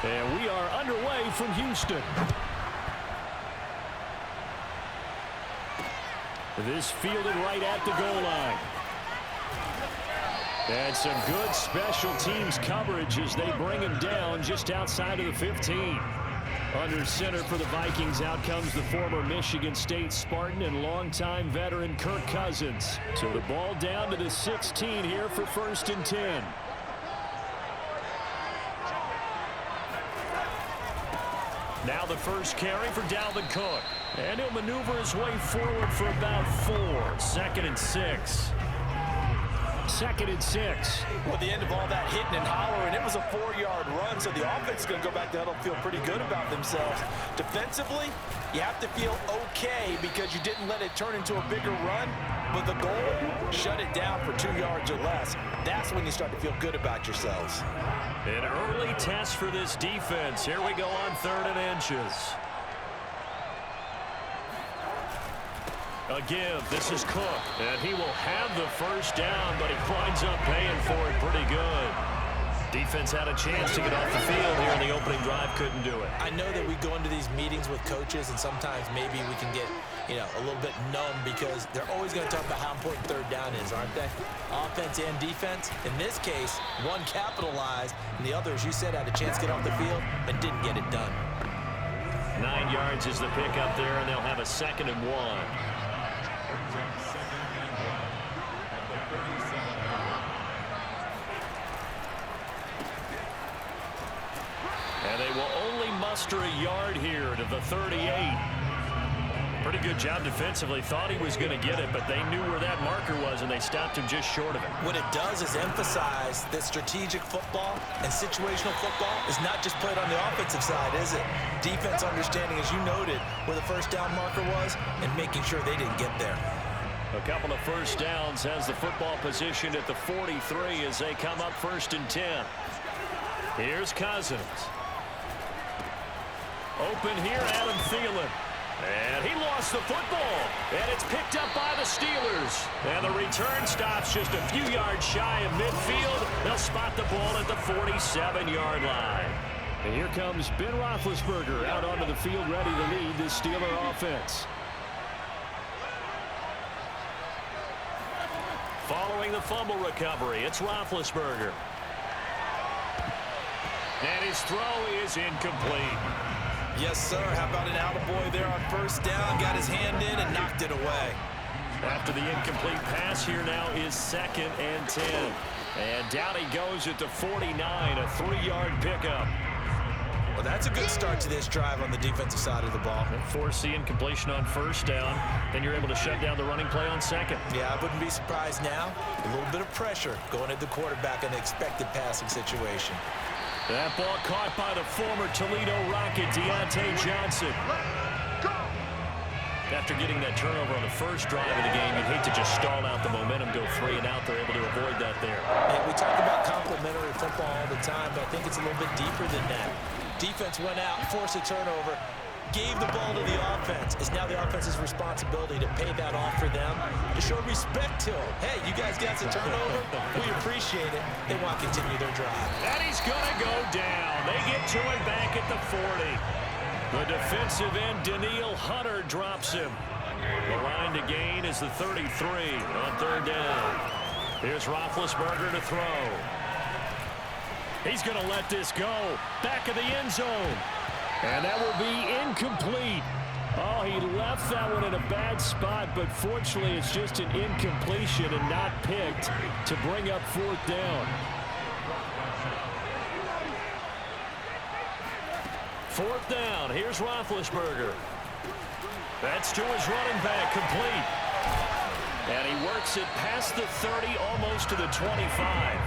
And we are underway from Houston. This fielded right at the goal line. And some good special teams coverage as they bring him down just outside of the 15. Under center for the Vikings, out comes the former Michigan State Spartan and longtime veteran Kirk Cousins. So the ball down to the 16 here for 1st and 10. Now the first carry for Dalvin Cook. And he'll maneuver his way forward for about 4. 2nd and 6. 2nd and 6. Well, the end of all that hitting and hollering, it was a 4-yard run, so the offense is going to go back to huddle, feel pretty good about themselves. Defensively, you have to feel okay because you didn't let it turn into a bigger run, but the goal, shut it down for 2 yards or less. That's when you start to feel good about yourselves. An early test for this defense. Here we go on 3rd and inches. A give. This is Cook. And he will have the first down, but he winds up paying for it pretty good. Defense had a chance to get off the field here in the opening drive. Couldn't do it. I know that we go into these meetings with coaches, and sometimes maybe we can get, a little bit numb because they're always going to talk about how important 3rd down is, aren't they? Offense and defense. In this case, one capitalized, and the other, as you said, had a chance to get off the field and didn't get it done. 9 yards is the pickup there, and they'll have a 2nd and 1. And they will only muster a yard here to the 38. Pretty good job defensively. Thought he was going to get it, but they knew where that marker was, and they stopped him just short of it. What it does is emphasize that strategic football and situational football is not just played on the offensive side, is it? Defense understanding, as you noted, where the first down marker was and making sure they didn't get there. A couple of first downs has the football positioned at the 43 as they come up 1st and 10. Here's Cousins. Open here, Adam Thielen. And he lost the football. And it's picked up by the Steelers. And the return stops just a few yards shy of midfield. They'll spot the ball at the 47-yard line. And here comes Ben Roethlisberger out onto the field ready to lead the Steeler offense. Following the fumble recovery, it's Roethlisberger. And his throw is incomplete. Yes, sir. How about an attaboy there on 1st down? Got his hand in and knocked it away. After the incomplete pass, here now is 2nd and 10. And down he goes at the 49, a 3-yard pickup. Well, that's a good start to this drive on the defensive side of the ball. Force the incompletion on 1st down. Then you're able to shut down the running play on 2nd. Yeah, I wouldn't be surprised now. A little bit of pressure going at the quarterback in the expected passing situation. That ball caught by the former Toledo Rocket, Deontay Johnson. After getting that turnover on the first drive of the game, you'd hate to just stall out the momentum, go 3 and out. They're able to avoid that there. Yeah, we talk about complementary football all the time, but I think it's a little bit deeper than that. Defense went out, forced a turnover, gave the ball to the offense. It's now the offense's responsibility to pay that off for them, to show respect to them. Hey, you guys got the turnover? We appreciate it. They want to continue their drive. And he's going to go down. They get to him back at the 40. The defensive end, Danielle Hunter, drops him. The line to gain is the 33 on 3rd down. Here's Roethlisberger to throw. He's going to let this go. Back of the end zone. And that will be incomplete. Oh, he left that one in a bad spot, but fortunately it's just an incompletion and not picked to bring up 4th down. 4th down. Here's Roethlisberger. That's to his running back, complete. And he works it past the 30, almost to the 25.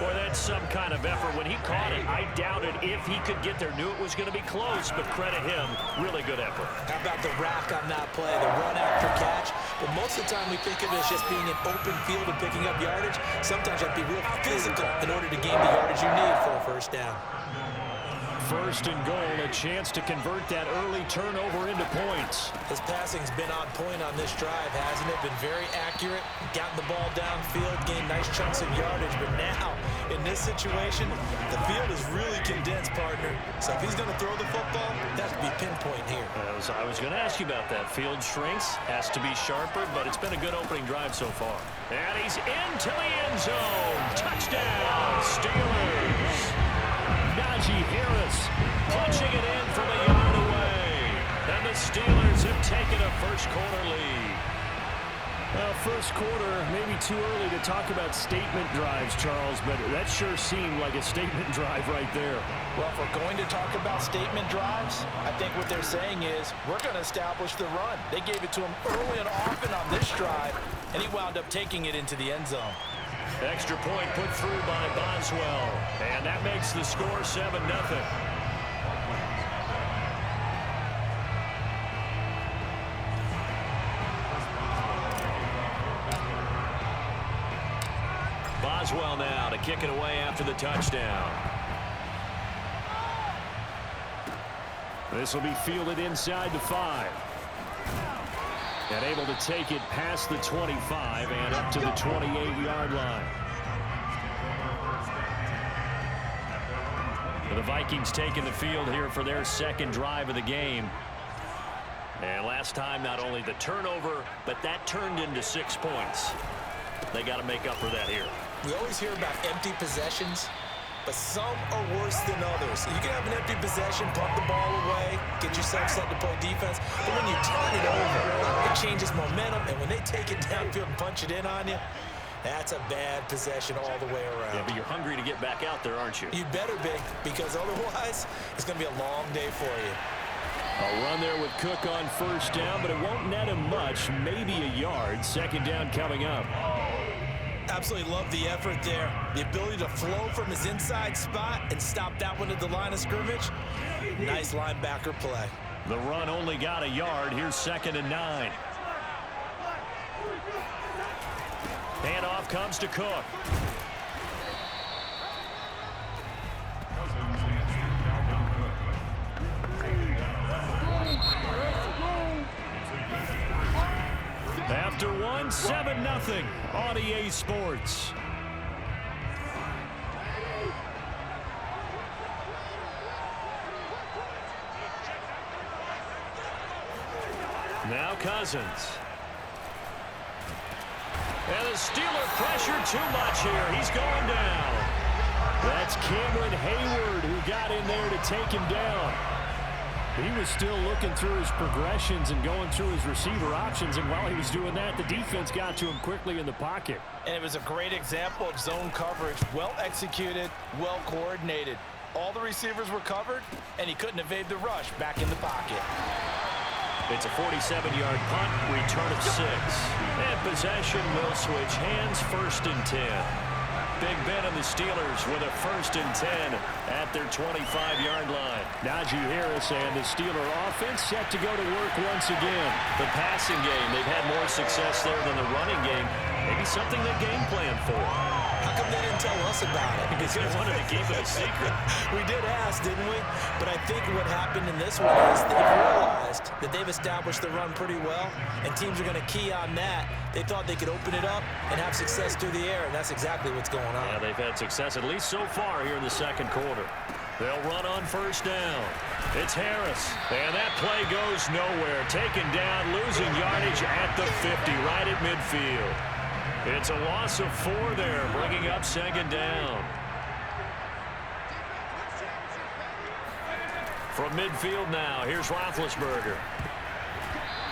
Boy, that's some kind of effort. When he caught it, I doubted if he could get there. Knew it was going to be close, but credit him. Really good effort. How about the rack on that play, the run after catch? But most of the time we think of it as just being an open field and picking up yardage. Sometimes you have to be real physical in order to gain the yardage you need for a 1st down. First and goal, a chance to convert that early turnover into points. His passing's been on point on this drive, hasn't it? Been very accurate, gotten the ball downfield, gained nice chunks of yardage. But now, in this situation, the field is really condensed, partner. So if he's going to throw the football, that has to be pinpoint here. I was going to ask you about that. Field shrinks, has to be sharper, but it's been a good opening drive so far. And he's into the end zone. Touchdown, Steelers. Najee Harris punching it in from a yard away. And the Steelers have taken a first-quarter lead. Well, first quarter, maybe too early to talk about statement drives, Charles, but that sure seemed like a statement drive right there. Well, if we're going to talk about statement drives, I think what they're saying is we're going to establish the run. They gave it to him early and often on this drive, and he wound up taking it into the end zone. Extra point put through by Boswell, and that makes the score 7-0. Boswell now to kick it away after the touchdown. This will be fielded inside the 5. And able to take it past the 25 and up to the 28-yard line. The Vikings taking the field here for their second drive of the game. And last time, not only the turnover, but that turned into 6 points. They got to make up for that here. We always hear about empty possessions, but some are worse than others. You can have an empty possession, punt the ball away, get yourself set to play defense, but when you turn it over, it changes momentum, and when they take it downfield and punch it in on you, that's a bad possession all the way around. Yeah, but you're hungry to get back out there, aren't you? You better be, because otherwise, it's going to be a long day for you. A run there with Cook on first down, but it won't net him much, maybe a yard. Second down coming up. Absolutely love the effort there. The ability to flow from his inside spot and stop that one at the line of scrimmage. Nice linebacker play. The run only got a yard. Here's 2nd and 9. Handoff comes to Cook. After one, 7-0 on EA Sports. Now Cousins. And the Steeler pressure too much here. He's going down. That's Cameron Hayward who got in there to take him down. He was still looking through his progressions and going through his receiver options, and while he was doing that, the defense got to him quickly in the pocket. And it was a great example of zone coverage. Well executed, well coordinated. All the receivers were covered, and he couldn't evade the rush back in the pocket. It's a 47-yard punt, return of 6. And possession will switch hands, 1st and 10. Big Ben and the Steelers with a 1st and 10 at their 25-yard line. Najee Harris and the Steeler offense set to go to work once again. The passing game, they've had more success there than the running game. Maybe something they game plan for. How come they didn't tell us about it? Because they wanted to keep it a secret. We did ask, didn't we? But I think what happened in this one is they've realized that they've established the run pretty well, and teams are going to key on that. They thought they could open it up and have success through the air, and that's exactly what's going on. Yeah, they've had success at least so far here in the second quarter. They'll run on first down. It's Harris, and that play goes nowhere. Taken down, losing yardage at the 50, right at midfield. It's a loss of 4 there, bringing up 2nd down. From midfield now, here's Roethlisberger.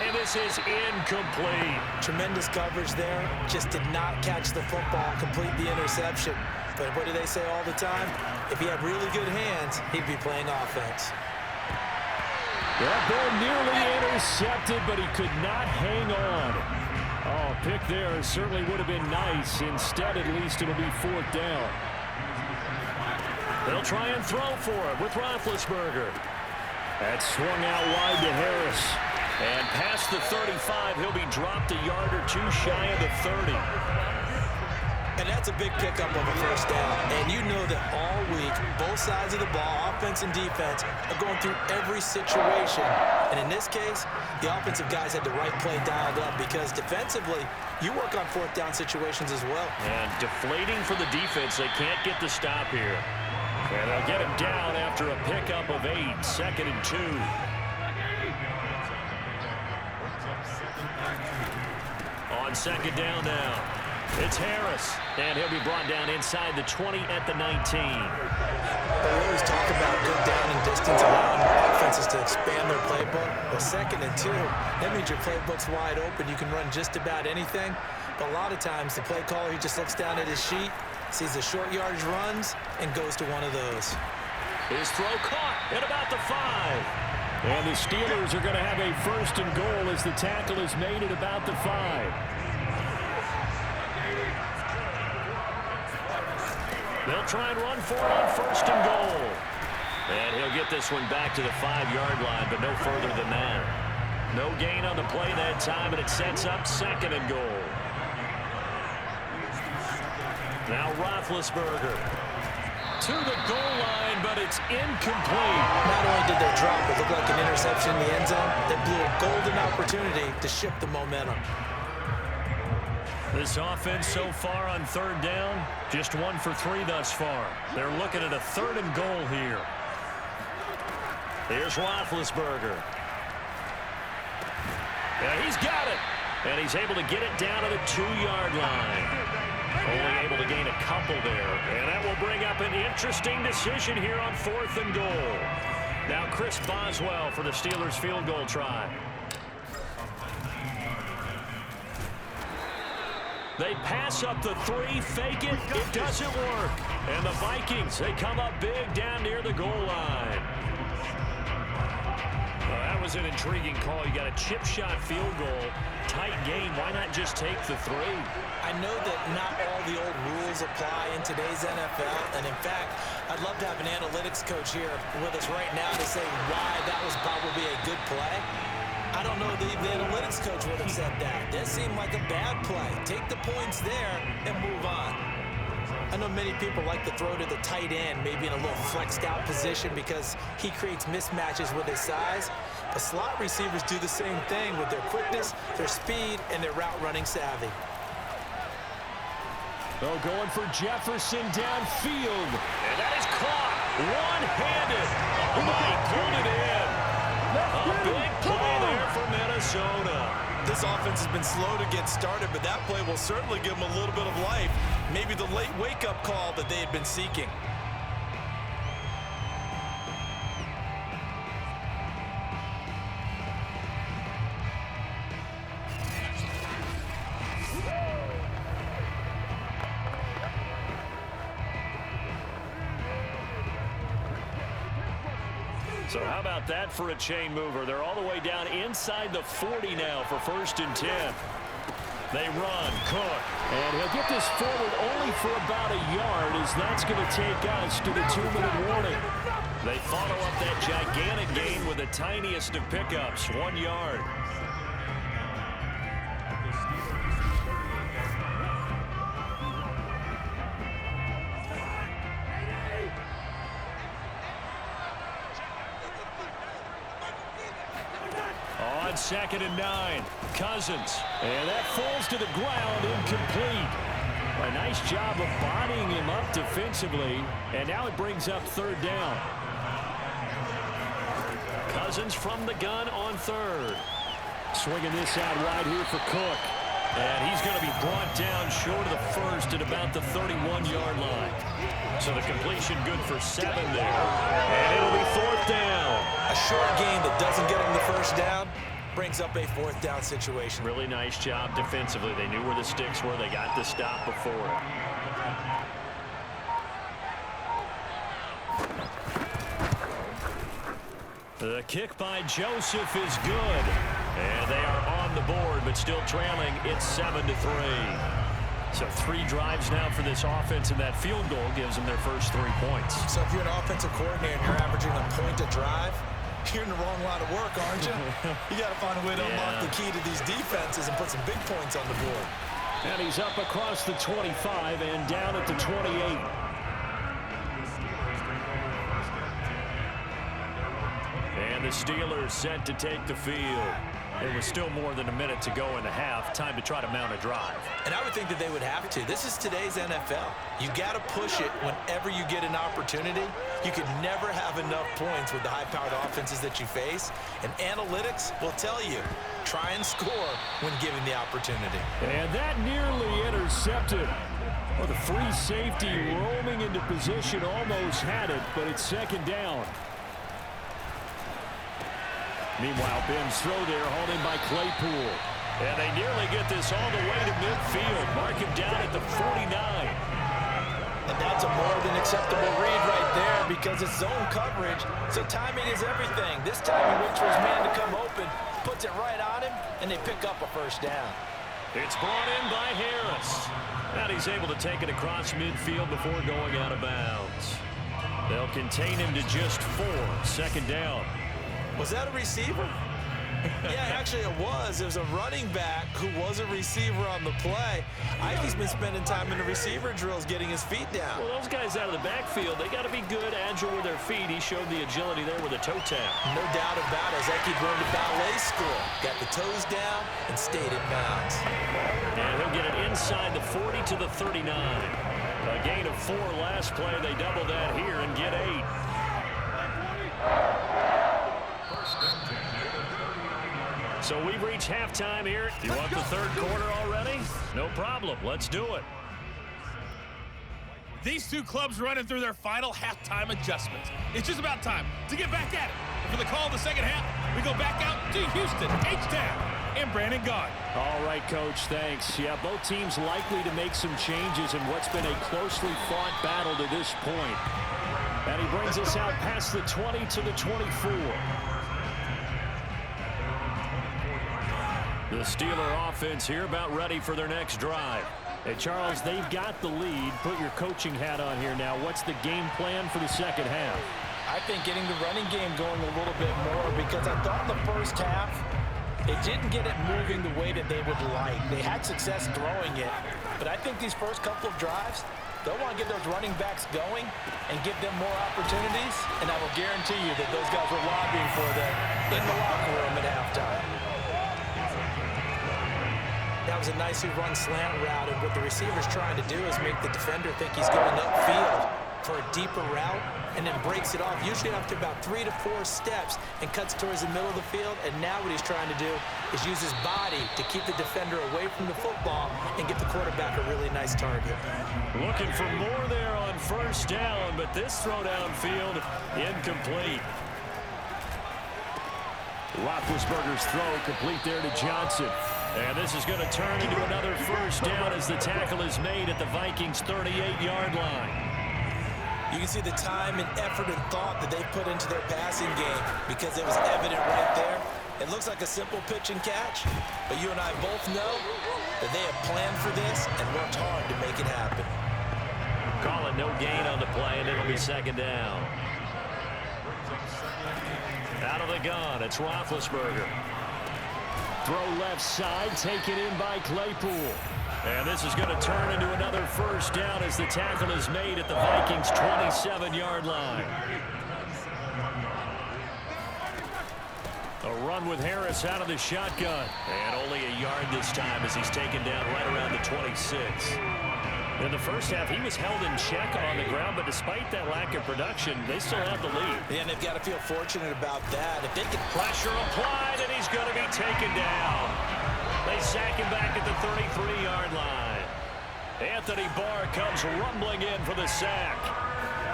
And this is incomplete. Tremendous coverage there. Just did not catch the football, complete the interception. But what do they say all the time? If he had really good hands, he'd be playing offense. That ball nearly intercepted, but he could not hang on. Oh, pick there certainly would have been nice. Instead, at least it'll be 4th down. They'll try and throw for it with Roethlisberger. That swung out wide to Harris. And past the 35, he'll be dropped a yard or 2 shy of the 30. And that's a big pickup of a first down. And you know that all week, both sides of the ball, offense and defense, are going through every situation. And in this case, the offensive guys had the right play dialed up because defensively, you work on fourth down situations as well. And deflating for the defense. They can't get the stop here. And they'll get him down after a pickup of 8, 2nd and 2. On 2nd down now, it's Harris, and he'll be brought down inside the 20 at the 19. We always talk about good down and distance, allowing offenses to expand their playbook. Well, 2nd and 2, that means your playbook's wide open. You can run just about anything, but a lot of times the play caller, he just looks down at his sheet, sees the short yardage runs, and goes to one of those. His throw caught at about the 5. And the Steelers are going to have a 1st and goal as the tackle is made at about the 5. They'll try and run for it on 1st and goal. And he'll get this one back to the 5-yard line, but no further than that. No gain on the play that time, and it sets up 2nd and goal. Now Roethlisberger to the goal line, but it's incomplete. Not only did they drop, it looked like an interception in the end zone, they blew a golden opportunity to shift the momentum. This offense so far on 3rd down, just 1 for 3 thus far. They're looking at a 3rd and goal here. Here's Roethlisberger. Yeah, he's got it. And he's able to get it down to the 2-yard line. Only able to gain a couple there. And that will bring up an interesting decision here on 4th and goal. Now Chris Boswell for the Steelers field goal try. They pass up the 3, fake it, it doesn't work. And the Vikings, they come up big down near the goal line. Well, that was an intriguing call. You got a chip shot field goal, tight game. Why not just take the 3? I know that not all the old rules apply in today's NFL, and in fact, I'd love to have an analytics coach here with us right now to say why that was probably a good play. I don't know if the analytics coach would have said that. That seemed like a bad play. Take the points there and move on. I know many people like to throw to the tight end, maybe in a little flexed out position because he creates mismatches with his size. But slot receivers do the same thing with their quickness, their speed, and their route running savvy. Oh, going for Jefferson downfield. And that is caught one-handed. Mike pulled it in. A big play there for Minnesota. This offense has been slow to get started, but that play will certainly give them a little bit of life. Maybe the late wake-up call that they had been seeking. So how about that for a chain mover? They're all the way down inside the 40 now for 1st and 10. They run, Cook, and he'll get this forward only for about a yard, as that's going to take us to the 2-minute warning. They follow up that gigantic gain with the tiniest of pickups, 1 yard. On 2nd and 9, Cousins, and that falls to the ground, incomplete. A nice job of bodying him up defensively, and now it brings up 3rd down. Cousins from the gun on 3rd. Swinging this out wide here for Cook, and he's going to be brought down short of the 1st at about the 31-yard line. So the completion good for 7 there, and it'll be 4th down. A short gain that doesn't get them the 1st down brings up a 4th down situation. Really nice job defensively. They knew where the sticks were. They got the stop before it. The kick by Joseph is good. And they are on the board, but still trailing. It's 7-3. So 3 drives now for this offense, and that field goal gives them their first 3 points. So if you're an offensive coordinator and you're averaging a point a drive, you're in the wrong line of work, aren't you? You got to find a way to unlock the key to these defenses and put some big points on the board. And he's up across the 25 and down at the 28. And the Steelers set to take the field. There was still more than a minute to go in the half. Time to try to mount a drive. And I would think that they would have to. This is today's NFL. You got to push it whenever you get an opportunity. You can never have enough points with the high-powered offenses that you face. And analytics will tell you, try and score when given the opportunity. And that nearly intercepted. Well, the free safety roaming into position almost had it, but it's second down. Meanwhile, Ben's throw there, hauled in by Claypool. And they nearly get this all the way to midfield. Mark him down at the 49. And that's a more than acceptable read right there because it's zone coverage, so timing is everything. This time he waits for his man to come open, puts it right on him, and they pick up a first down. It's brought in by Harris. And he's able to take it across midfield before going out of bounds. They'll contain him to just 4. Second down. Was that a receiver? Yeah, actually it was. It was a running back who was a receiver on the play. Ikey's been spending time in the receiver drills getting his feet down. Well, those guys out of the backfield, they got to be good, agile with their feet. He showed the agility there with a toe tap. No doubt about it. Ikey going to ballet school. Got the toes down and stayed in bounds. And he'll get it inside the 40 to the 39. A gain of 4 last play. They double that here and get 8. So we've reached halftime here. You want the third quarter already? No problem. Let's do it. These two clubs running through their final halftime adjustments. It's just about time to get back at it. And for the call of the second half, we go back out to Houston, H-Town, and Brandon Gaudin. All right, Coach, thanks. Yeah, both teams likely to make some changes in what's been a closely fought battle to this point. And he brings us out past the 20 to the 24. The Steeler offense here about ready for their next drive. Hey, Charles, they've got the lead. Put your coaching hat on here now. What's the game plan for the second half? I think getting the running game going a little bit more because I thought in the first half they didn't get it moving the way that they would like. They had success throwing it, but I think these first couple of drives, they'll want to get those running backs going and give them more opportunities, and I will guarantee you that those guys were lobbying for them in the locker room at halftime. That was a nicely run slant route, and what the receiver's trying to do is make the defender think he's going upfield for a deeper route and then breaks it off, usually after about 3 to 4 steps, and cuts towards the middle of the field. And now what he's trying to do is use his body to keep the defender away from the football and get the quarterback a really nice target. Looking for more there on first down, but this throw downfield incomplete. Roethlisberger's throw complete there to Johnson. And this is going to turn into another first down as the tackle is made at the Vikings' 38-yard line. You can see the time and effort and thought that they put into their passing game because it was evident right there. It looks like a simple pitch and catch, but you and I both know that they have planned for this and worked hard to make it happen. Call it no gain on the play, and it'll be second down. Out of the gun, it's Roethlisberger. Throw left side, taken in by Claypool. And this is going to turn into another first down as the tackle is made at the Vikings' 27-yard line. A run with Harris out of the shotgun. And only a yard this time as he's taken down right around the 26. In the first half, he was held in check on the ground, but despite that lack of production, they still have the lead. And they've got to feel fortunate about that. If they can pressure applied, and he's going to be taken down. They sack him back at the 33-yard line. Anthony Barr comes rumbling in for the sack.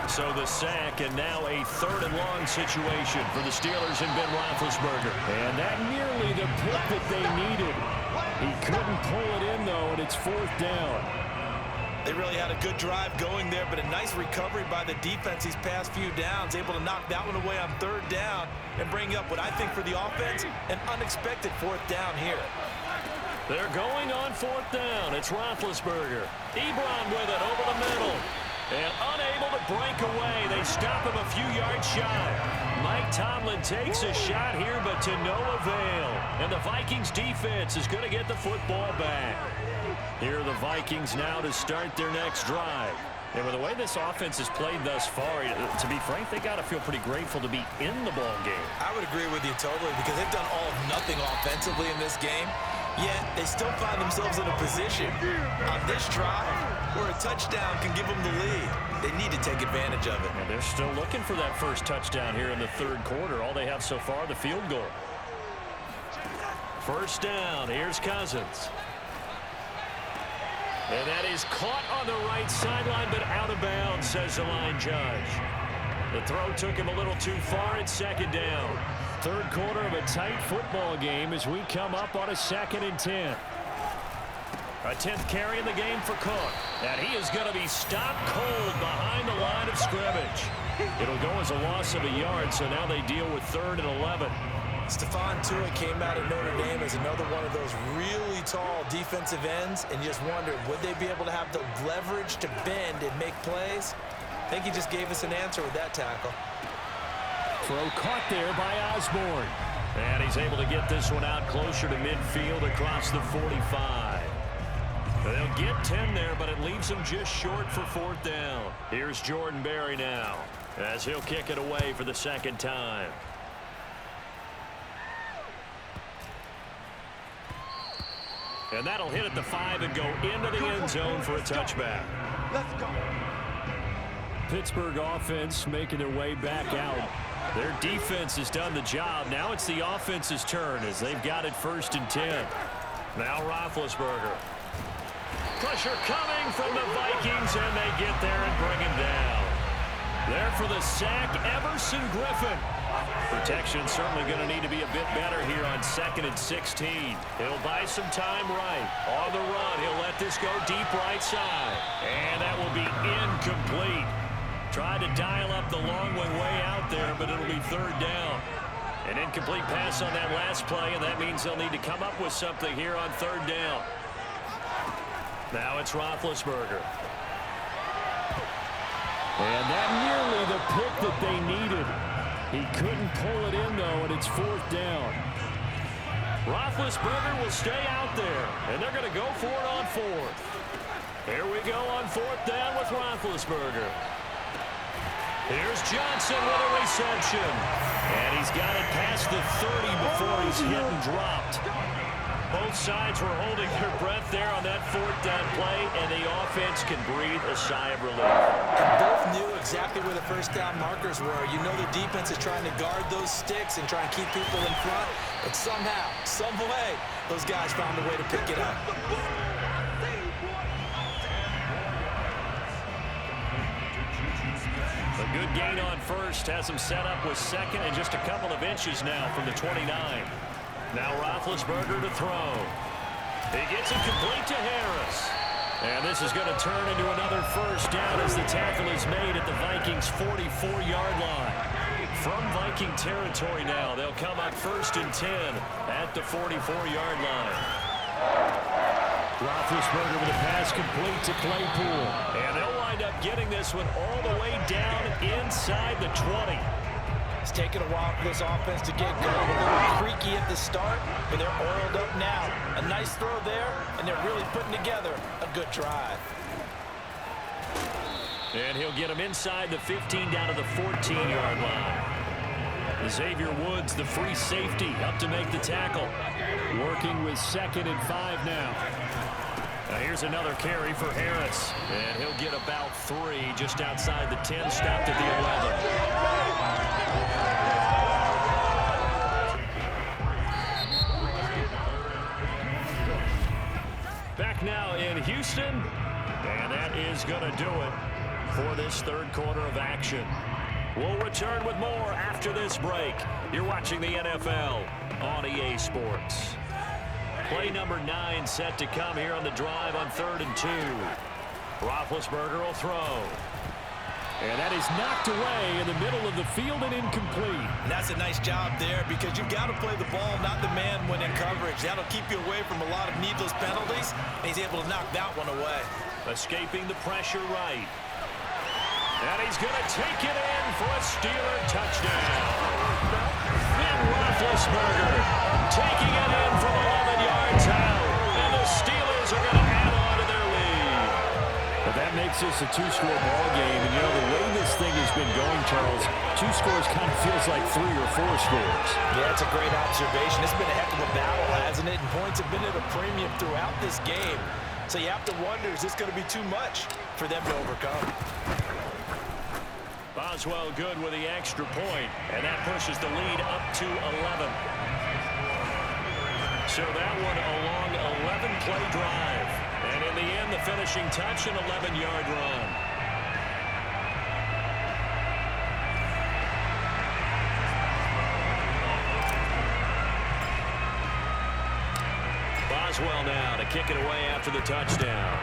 So the sack, and now a third and long situation for the Steelers and Ben Roethlisberger. And that nearly the pick that they needed. He couldn't pull it in, though, and it's fourth down. They really had a good drive going there, but a nice recovery by the defense these past few downs, able to knock that one away on third down and bring up what I think for the offense, an unexpected fourth down here. They're going on fourth down. It's Roethlisberger. Ebron with it over the middle. And unable to break away. They stop him a few yards shy. Mike Tomlin takes a shot here, but to no avail. And the Vikings defense is going to get the football back. Here are the Vikings now to start their next drive. And with the way this offense has played thus far, to be frank, they got to feel pretty grateful to be in the ball game. I would agree with you totally because they've done all of nothing offensively in this game, yet they still find themselves in a position on this drive where a touchdown can give them the lead. They need to take advantage of it. And they're still looking for that first touchdown here in the third quarter. All they have so far, the field goal. First down, here's Cousins. And that is caught on the right sideline, but out of bounds, says the line judge. The throw took him a little too far. It's second down. Third quarter of a tight football game as we come up on a 2nd and 10. A 10th carry in the game for Cook. And he is going to be stopped cold behind the line of scrimmage. It'll go as a loss of a yard, so now they deal with 3rd and 11. Stephon Tuitt came out of Notre Dame as another one of those really tall defensive ends, and you just wondered, would they be able to have the leverage to bend and make plays? I think he just gave us an answer with that tackle. Throw caught there by Osborne. And he's able to get this one out closer to midfield across the 45. They'll get 10 there, but it leaves them just short for 4th down. Here's Jordan Berry now as he'll kick it away for the second time. And that'll hit at the 5 and go into the end zone for a touchback. Let's go. Pittsburgh offense making their way back out. Their defense has done the job. Now it's the offense's turn as they've got it 1st and 10. Now Roethlisberger. Pressure coming from the Vikings, and they get there and bring him down. There for the sack, Everson Griffin. Protection certainly going to need to be a bit better here on 2nd and 16. He'll buy some time right. On the run, he'll let this go deep right side. And that will be incomplete. Tried to dial up the long way out there, but it'll be 3rd down. An incomplete pass on that last play, and that means they'll need to come up with something here on 3rd down. Now it's Roethlisberger. And that nearly the pick that they needed. He couldn't pull it in, though, and it's 4th down. Roethlisberger will stay out there, and they're going to go for it on 4th. Here we go on 4th down with Roethlisberger. Here's Johnson with a reception. And he's got it past the 30 before he's hit and dropped. Both sides were holding their breath there on that 4th down play, and the offense can breathe a sigh of relief. And both knew exactly where the 1st down markers were. You know the defense is trying to guard those sticks and try and keep people in front, but somehow, some way, those guys found a way to pick it up. A good gain on 1st has him set up with 2nd and just a couple of inches now from the 29. Now Roethlisberger to throw. He gets it complete to Harris. And this is going to turn into another 1st down as the tackle is made at the Vikings' 44-yard line. From Viking territory now, they'll come up 1st and 10 at the 44-yard line. Roethlisberger with a pass complete to Claypool. And they'll wind up getting this one all the way down inside the 20. It's taken a while for this offense to get going. A little creaky at the start, but they're oiled up now. A nice throw there, and they're really putting together a good drive. And he'll get him inside the 15 down to the 14-yard line. Xavier Woods, the free safety, up to make the tackle. Working with 2nd and 5 now. Now here's another carry for Harris. And he'll get about 3 just outside the 10, stopped at the 11. Back now in Houston. And that is going to do it for this 3rd quarter of action. We'll return with more after this break. You're watching the NFL on EA Sports. Play number 9 set to come here on the drive on 3rd and 2. Roethlisberger will throw. And that is knocked away in the middle of the field and incomplete. And that's a nice job there because you've got to play the ball, not the man when in coverage. That'll keep you away from a lot of needless penalties, and he's able to knock that one away. Escaping the pressure right. And he's going to take it in for a Steeler touchdown. And Roethlisberger taking it in from 11 yards out. And the Steelers are going to add on to their lead. But that makes this a two-score ball game. And, you know, the way this thing has been going, Charles, two scores kind of feels like 3 or 4 scores. Yeah, that's a great observation. It's been a heck of a battle, hasn't it? And points have been at a premium throughout this game. So you have to wonder, is this going to be too much for them to overcome? Boswell good with the extra point, and that pushes the lead up to 11. So that one a long 11-play drive. And in the end, the finishing touch, an 11-yard run. Boswell now to kick it away after the touchdown.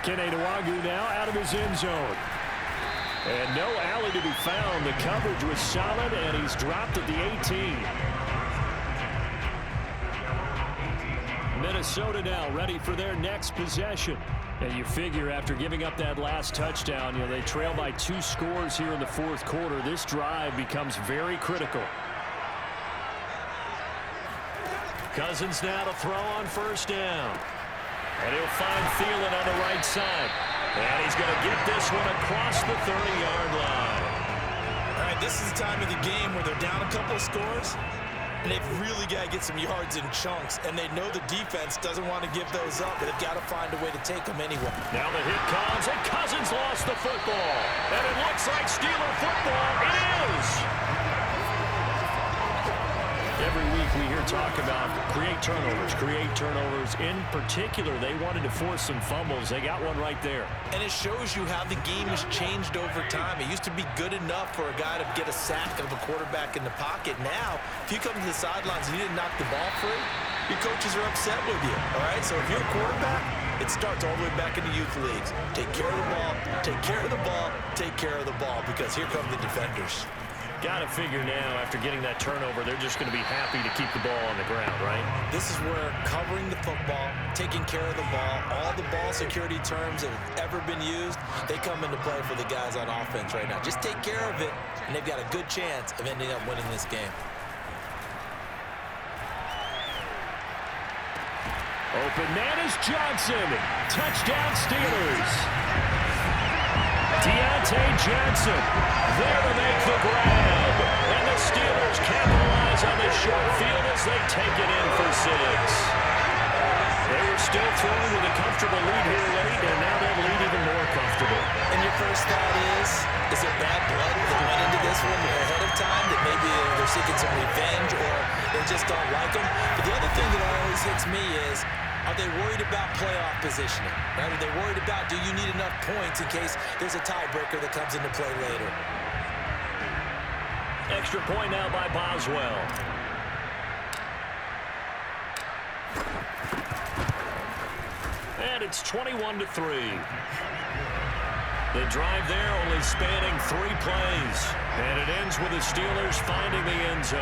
Kene Nwangwu now out of his end zone. And no alley to be found. The coverage was solid, and he's dropped at the 18. Minnesota now ready for their next possession. And you figure after giving up that last touchdown, you know, they trail by 2 scores here in the fourth quarter. This drive becomes very critical. Cousins now to throw on first down. And he'll find Thielen on the right side. And he's going to get this one across the 30-yard line. All right, this is the time of the game where they're down a couple of scores, and they've really got to get some yards in chunks, and they know the defense doesn't want to give those up, but they've got to find a way to take them anyway. Now the hit comes, and Cousins lost the football. And it looks like Steeler football. It is! Every week we hear talk about create turnovers. In particular, they wanted to force some fumbles. They got one right there. And it shows you how the game has changed over time. It used to be good enough for a guy to get a sack of a quarterback in the pocket. Now, if you come to the sidelines and you didn't knock the ball free, your coaches are upset with you. All right, so if you're a quarterback, it starts all the way back in the youth leagues. Take care of the ball, take care of the ball, take care of the ball, because here come the defenders. Got to figure now, after getting that turnover, they're just going to be happy to keep the ball on the ground, right? This is where covering the football, taking care of the ball, all the ball security terms that have ever been used, they come into play for the guys on offense right now. Just take care of it, and they've got a good chance of ending up winning this game. Open man is Johnson. Touchdown Steelers. Deontay Johnson there to make the grab. And the Steelers capitalize on this short field as they take it in for 6. They were still throwing with a comfortable lead here late, and now that lead even more comfortable. And your first thought is there bad blood that went into this one ahead of time, that maybe they're seeking some revenge or they just don't like them? But the other thing that always hits me is, are they worried about playoff positioning? Right? Are they worried about, do you need enough points in case there's a tiebreaker that comes into play later? Extra point now by Boswell. And it's 21-3. The drive there only spanning 3 plays. And it ends with the Steelers finding the end zone.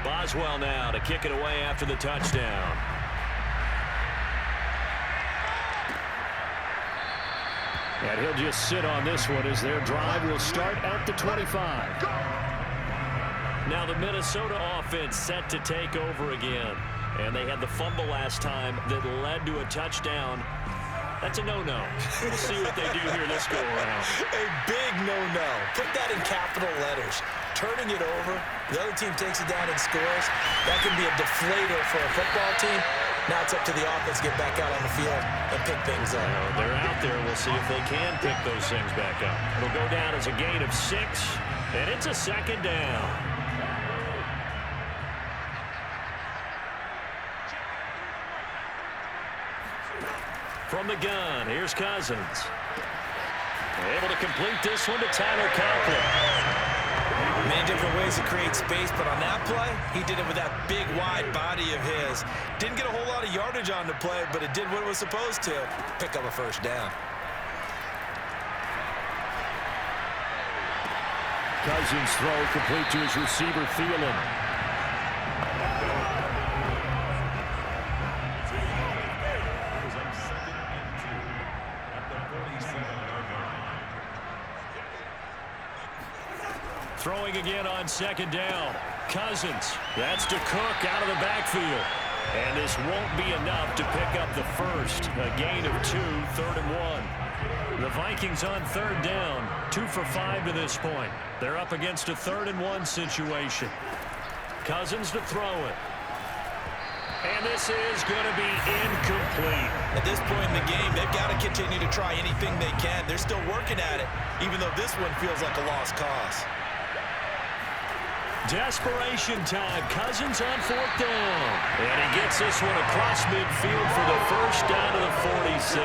Boswell now to kick it away after the touchdown. And he'll just sit on this one as their drive will start at the 25. Now the Minnesota offense set to take over again. And they had the fumble last time that led to a touchdown. That's a no-no. We'll see what they do here this go-around. A big no-no. Put that in capital letters. Turning it over, the other team takes it down and scores. That can be a deflator for a football team. Now it's up to the offense to get back out on the field and pick things up. They're out there. We'll see if they can pick those things back up. It'll go down as a gain of 6, and it's a second down. From the gun, here's Cousins. Able to complete this one to Tyler Conklin. Many different ways to create space, but on that play, he did it with that big, wide body of his. Didn't get a whole lot of yardage on the play, but it did what it was supposed to, pick up a first down. Cousins' throw complete to his receiver, Thielen. Throwing again on second down. Cousins. That's to Cook out of the backfield. And this won't be enough to pick up the first. A gain of 2, 3rd and 1. The Vikings on third down. 2 for 5 to this point. They're up against a 3rd and 1 situation. Cousins to throw it. And this is going to be incomplete. At this point in the game, they've got to continue to try anything they can. They're still working at it, even though this one feels like a lost cause. Desperation time. Cousins on 4th down. And he gets this one across midfield for the first down to the 46.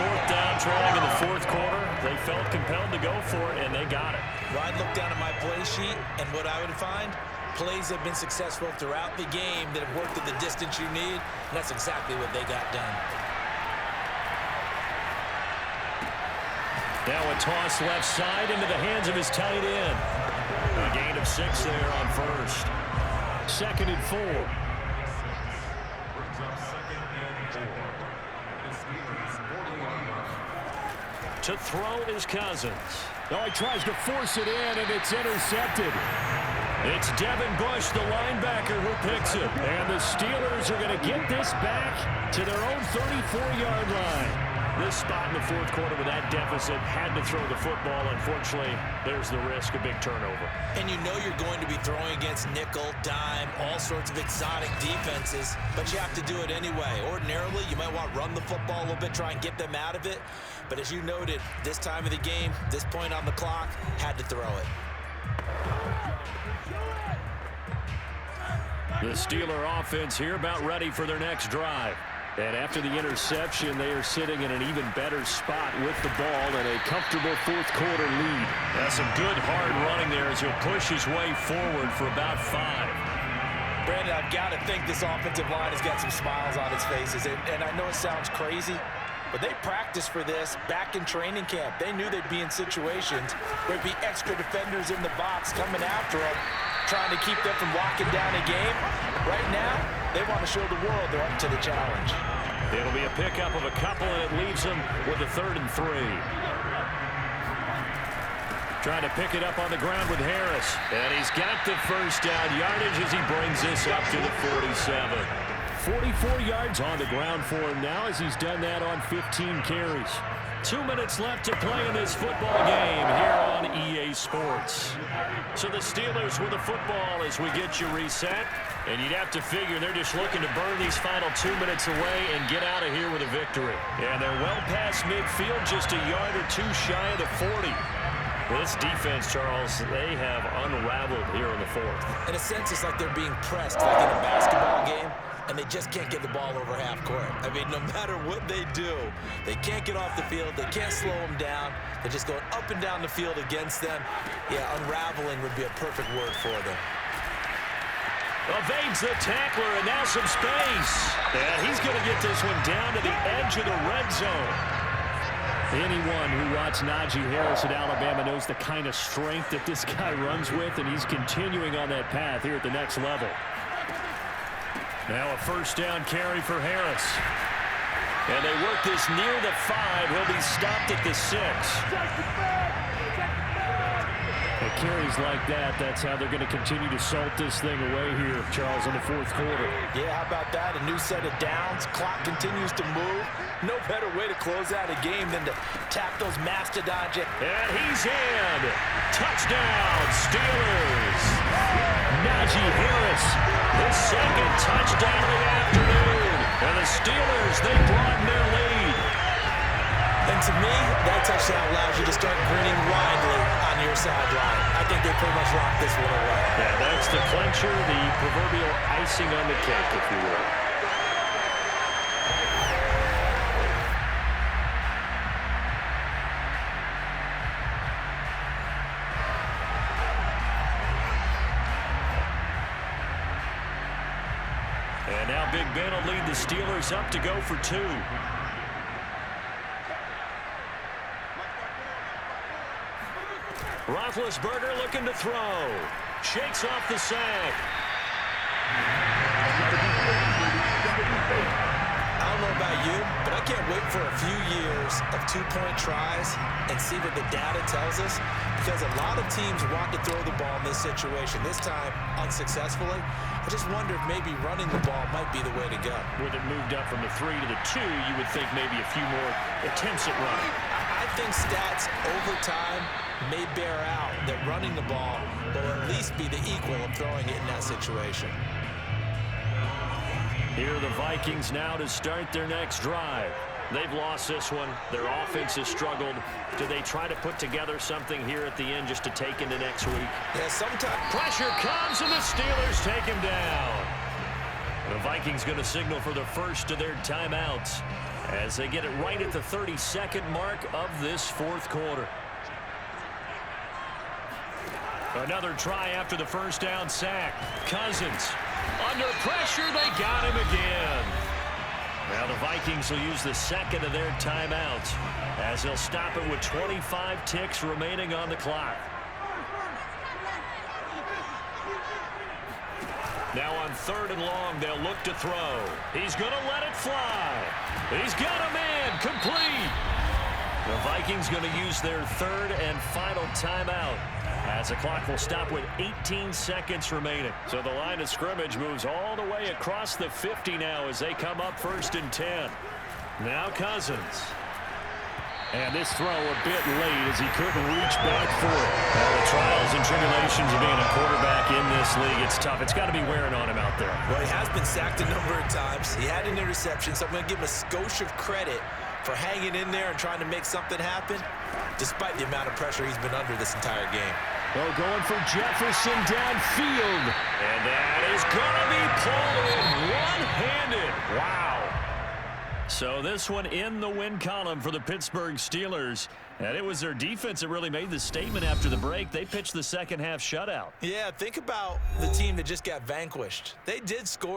4th down trying in the 4th quarter. They felt compelled to go for it, and they got it. Well, I'd look down at my play sheet, and what I would find, plays have been successful throughout the game that have worked at the distance you need, and that's exactly what they got done. Now a toss left side into the hands of his tight end. A gain of 6 there on first. 2nd and 4. To throw is Cousins. Oh, he tries to force it in, and it's intercepted. It's Devin Bush, the linebacker, who picks it. And the Steelers are going to get this back to their own 34-yard line. This spot in the 4th quarter with that deficit, had to throw the football. Unfortunately, there's the risk of big turnover. And you know you're going to be throwing against nickel, dime, all sorts of exotic defenses, but you have to do it anyway. Ordinarily, you might want to run the football a little bit, try and get them out of it. But as you noted, this time of the game, this point on the clock, had to throw it. The Steeler offense here about ready for their next drive. And after the interception, they are sitting in an even better spot with the ball and a comfortable 4th quarter lead. That's some good hard running there as he'll push his way forward for about 5. Brandon, I've got to think this offensive line has got some smiles on its faces. And I know it sounds crazy, but they practiced for this back in training camp. They knew they'd be in situations where there'd be extra defenders in the box coming after them, trying to keep them from locking down a game. Right now, they want to show the world they're up to the challenge. It'll be a pickup of a couple, and it leaves them with a 3rd and 3. Trying to pick it up on the ground with Harris. And he's got the first down yardage as he brings this up to the 47. 44 yards on the ground for him now as he's done that on 15 carries. 2 minutes left to play in this football game here on EA Sports. So the Steelers with the football as we get you reset. And you'd have to figure they're just looking to burn these final 2 minutes away and get out of here with a victory. And they're well past midfield, just a yard or 2 shy of the 40. This defense, Charles, they have unraveled here in the 4th. In a sense, it's like they're being pressed like in a basketball game, and they just can't get the ball over half court. I mean, no matter what they do, they can't get off the field. They can't slow them down. They're just going up and down the field against them. Yeah, unraveling would be a perfect word for them. Evades the tackler, and now some space. And he's going to get this one down to the edge of the red zone. Anyone who watched Najee Harris at Alabama knows the kind of strength that this guy runs with, and he's continuing on that path here at the next level. Now a first down carry for Harris. And they work this near the 5. He'll be stopped at the 6. At carries like that, that's how they're going to continue to salt this thing away here, Charles, in the 4th quarter. Yeah, how about that? A new set of downs. Clock continues to move. No better way to close out a game than to tap those mastodons. And he's in. Touchdown, Steelers. Najee Harris, his 2nd touchdown of the afternoon. And the Steelers, they broaden their lead. And to me, that touchdown allows you to start grinning widely on your sideline. I think they pretty much locked this one away. Yeah, that's the clincher, the proverbial icing on the cake, if you will. And now Big Ben will lead the Steelers up to go for 2. Roethlisberger looking to throw. Shakes off the sack. I don't know about you, but I can't wait for a few years of two-point tries and see what the data tells us, because a lot of teams want to throw the ball in this situation, this time unsuccessfully. I just wonder if maybe running the ball might be the way to go. With it moved up from the 3 to the 2, you would think maybe a few more attempts at running. I think stats over time may bear out that running the ball will at least be the equal of throwing it in that situation. Here are the Vikings now to start their next drive. They've lost this one. Their offense has struggled. Do they try to put together something here at the end just to take into next week? Yeah, sometimes pressure comes and the Steelers take him down. The Vikings going to signal for the first of their timeouts as they get it right at the 32nd mark of this fourth quarter. Another try after the first down sack. Cousins under pressure. They got him again. Now the Vikings will use the second of their timeouts as they'll stop it with 25 ticks remaining on the clock. Now on 3rd and long, they'll look to throw. He's going to let it fly. He's got a man complete. The Vikings going to use their 3rd and final timeout as the clock will stop with 18 seconds remaining. So the line of scrimmage moves all the way across the 50 now as they come up 1st and 10. Now Cousins. And this throw a bit late as he couldn't reach back for it. Now the trials and tribulations of being a quarterback in this league, it's tough. It's got to be wearing on him out there. Well, he has been sacked a number of times. He had an interception, so I'm going to give him a skosh of credit for hanging in there and trying to make something happen, despite the amount of pressure he's been under this entire game. Well, going for Jefferson downfield. And that is going to be pulled in one-handed. Wow. So this one in the win column for the Pittsburgh Steelers. And it was their defense that really made the statement after the break. They pitched the second half shutout. Yeah, think about the team that just got vanquished. They did score.